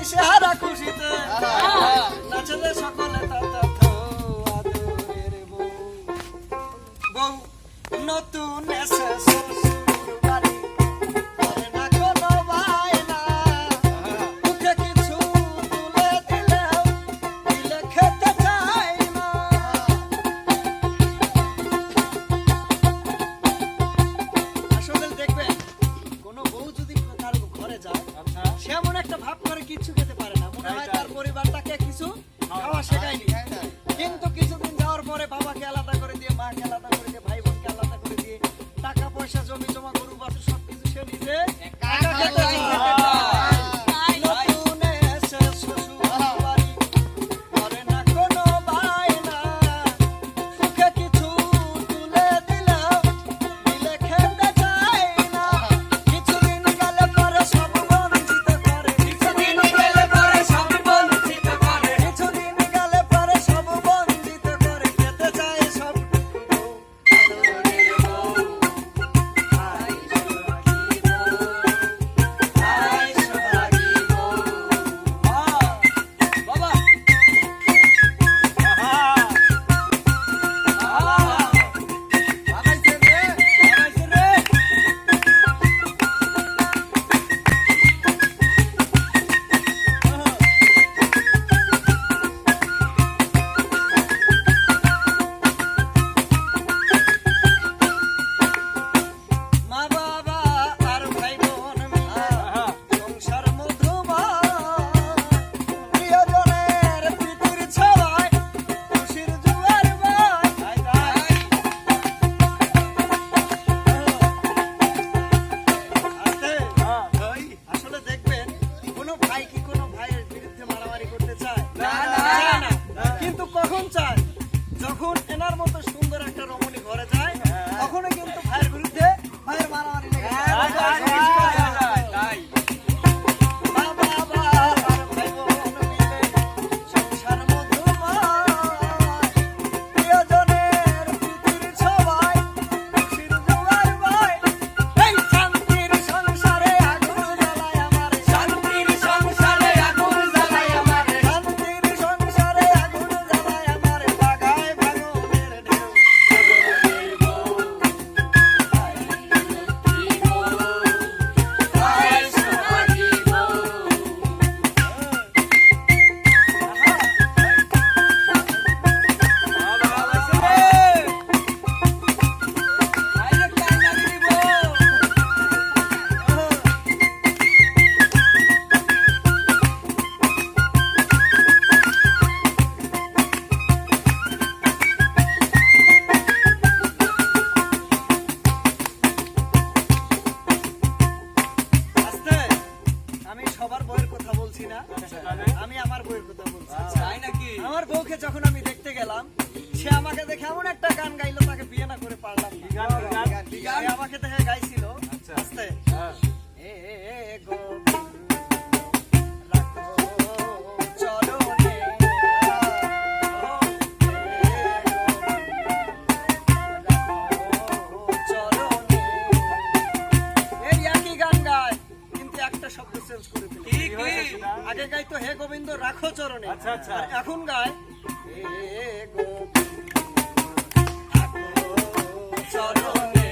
দিশে হারা খুশিতে নাচে রে সকলে তত আদরের বউ বউ নতুন এসে শ্বশুর বাড়ি করে না কোনো বায়না মুখে কিছু তুলে দিলেও দিলে খেতে চায় না আসলে দেখবেন কোনো বউ যদি কারো ঘরে যায় সে এমন একটা ভাব করে কিছু খেতে পারে না মনে হয় তার পরিবার তাকে কিছু খাওয়া শেখায়নি কিন্তু কিছুদিন যাওয়ার পরে বাবাকে আলাদা করে দিয়ে মাকে আলাদা করে দিয়ে ভাই বোনকে আলাদা করে দিয়ে টাকা পয়সা জমি জমা গরু বাছুর সবকিছু সে নিজে একা খেতে চায়। নতুন এসে শ্বশুর বাড়ি করে না কোনো বায়না সুখে কিছু তুলে দিলেও দিলে খেতে চায় না কিছুদিন গেলে পরে সব বঞ্চিত করে কিছুদিন গেলে পরে সব বঞ্চিত করে কিছুদিন গেলে পরে সব বঞ্চিত করে খেতে চায় সব আদরের বউ আই সোহাগী বউ বাবা বাগাইছে রে মা বাবা আর ভাই বোন মিলে সংসার মধুময় প্রিয়জনের প্রীতির ছোঁয়ায় খুশির জোয়ার বয় আসলে দেখবেন কোনো ভাই কি কোনো ভাইয়ের বিরুদ্ধে মারামারি করতে চায় চায় না। কিন্তু কখন চায় যখন এনার মতো সুন্দর একটা রমণী ঘরে যায় তখনই কিন্তু ভাইয়ের বিরুদ্ধে ভাইয়ের মারামারি লেগে যায়। মা বাবা আর ভাই বোন মিলে সংসার মধুময় প্রিয়জনের প্রীতির ছোঁয়ায় খুশির জোয়ার বয় এই শান্তির সংসারে আগুন জ্বালায় আমারে শান্তির সংসারে আগুন জ্বালায় আমারে শান্তির সংসারে আগুন জ্বালায় আমারে বাগায় ভাঙনের ঢেউ আদরের বউ আই লক্ষ্মী বউ আই সোহাগী বউ আস্তে আমি সবার বউয়ের কথা বলছি না আমি আমার বউয়ের কথা বলছি তাই নাকি? আমার বউকে যখন আমি দেখতে গেলাম সে আমাকে দেখে এমন একটা গান গাইলো তাকে বিয়ে না করে পারলাম না। সে আমাকে দেখে গাইছিল আস্তে এ গোবিন্দ রাখো চরণে ও রাখো চরণে এই একই গান গায় কিন্তু একটা শব্দ চেঞ্জ করে ফেলে কি কি? আগে গাইতো হে গোবিন্দ রাখো চরণে আচ্ছা, আচ্ছা। আর এখন গায় হে গোবিন্দ রাখো চরণে